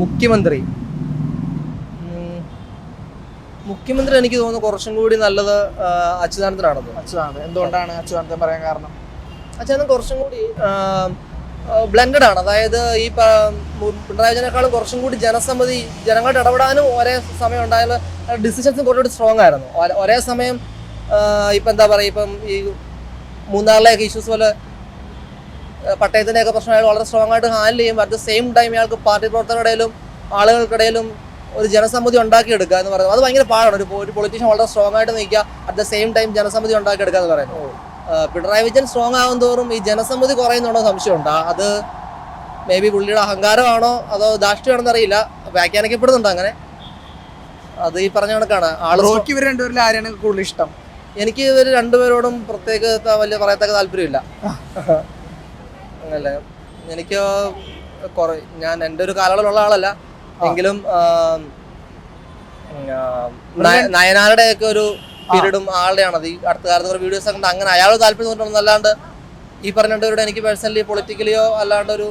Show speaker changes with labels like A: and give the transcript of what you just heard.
A: മുഖ്യമന്ത്രി മുഖ്യമന്ത്രി എനിക്ക് തോന്നുന്നു കുറച്ചും കൂടി നല്ലത് അച്യുതാനന്ദനാണെന്ന്.
B: അച്യുതാനന്ദൻ എന്തുകൊണ്ടാണ് അച്യുതാനന്ദൻ പറയാൻ കാരണം?
A: അച്യുതാനന്ദൻ കുറച്ചും കൂടി ബ്ലെൻഡഡ് ആണ്. അതായത് ഈ പിണറായി വിജയനേക്കാളും കുറച്ചും കൂടി ജനസമ്മതി, ജനങ്ങളുടെ ഇടപെടാനും ഒരേ സമയം ഉണ്ടായാൽ ഡിസിഷൻസും കുറച്ചുകൂടി സ്ട്രോങ് ആയിരുന്നു. ഒരേ സമയം ഇപ്പം എന്താ പറയുക, ഇപ്പം ഈ മൂന്നാറിലെയൊക്കെ ഇഷ്യൂസ് പോലെ പട്ടയത്തിൻ്റെയൊക്കെ പ്രശ്നം അയാൾ വളരെ സ്ട്രോങ് ആയിട്ട് ഹാൻഡിൽ ചെയ്യുമ്പോൾ അറ്റ് ദ സെയിം ടൈം ഇയാൾക്ക് പാർട്ടി പ്രവർത്തകരുടെയിലും ആളുകൾക്കിടയിലും ഒരു ജനസമ്മതി ഉണ്ടാക്കിയെടുക്കുക എന്ന് പറയുന്നത് അത് ഭയങ്കര പാടാണ്. ഒരു പൊളിറ്റീഷ്യൻ വളരെ സ്ട്രോങ് ആയിട്ട് നിൽക്കുക, അറ്റ് ദ സെയിം ടൈം ജനസമ്മതി ഉണ്ടാക്കിയെടുക്കുക എന്ന് പറയുന്നത്. പിണറായി വിജയൻ സ്ട്രോങ് ആകും തോറും ഈ ജനസമ്മതി കുറയുന്നുണ്ടോ സംശയമുണ്ട്. അത് മേ ബി പുള്ളിയുടെ അഹങ്കാരമാണോ അതോ ധാർഷ്ട്യമാണെന്ന് അറിയില്ല, വ്യാഖ്യാനിക്കപ്പെടുന്നുണ്ട് അങ്ങനെ. അത് ഈ പറഞ്ഞ കണക്കാണ്.
B: ഇവർ രണ്ടുപേരിൽ ആരെയാണ് കൂടുതൽ ഇഷ്ടം?
A: എനിക്ക് ഇവർ രണ്ടുപേരോടും പ്രത്യേക വലിയ പറയത്തക്ക താല്പര്യമില്ല. അങ്ങനല്ലേ, എനിക്ക് ഞാൻ എൻ്റെ ഒരു കാലയളവിലുള്ള ആളല്ല എങ്കിലും നയനാരുടെ ഒക്കെ ഒരു പീരീഡും ആളുടെയാണത്. ഈ അടുത്ത കാലത്ത് കുറെ വീഡിയോസ് ഒക്കെ അങ്ങനെ അയാൾ താല്പര്യം തോന്നിട്ടുണ്ടെന്ന് അല്ലാണ്ട് ഈ പറഞ്ഞവരുടെ എനിക്ക് പേഴ്സണലി പൊളിറ്റിക്കലിയോ അല്ലാണ്ട് ഒരു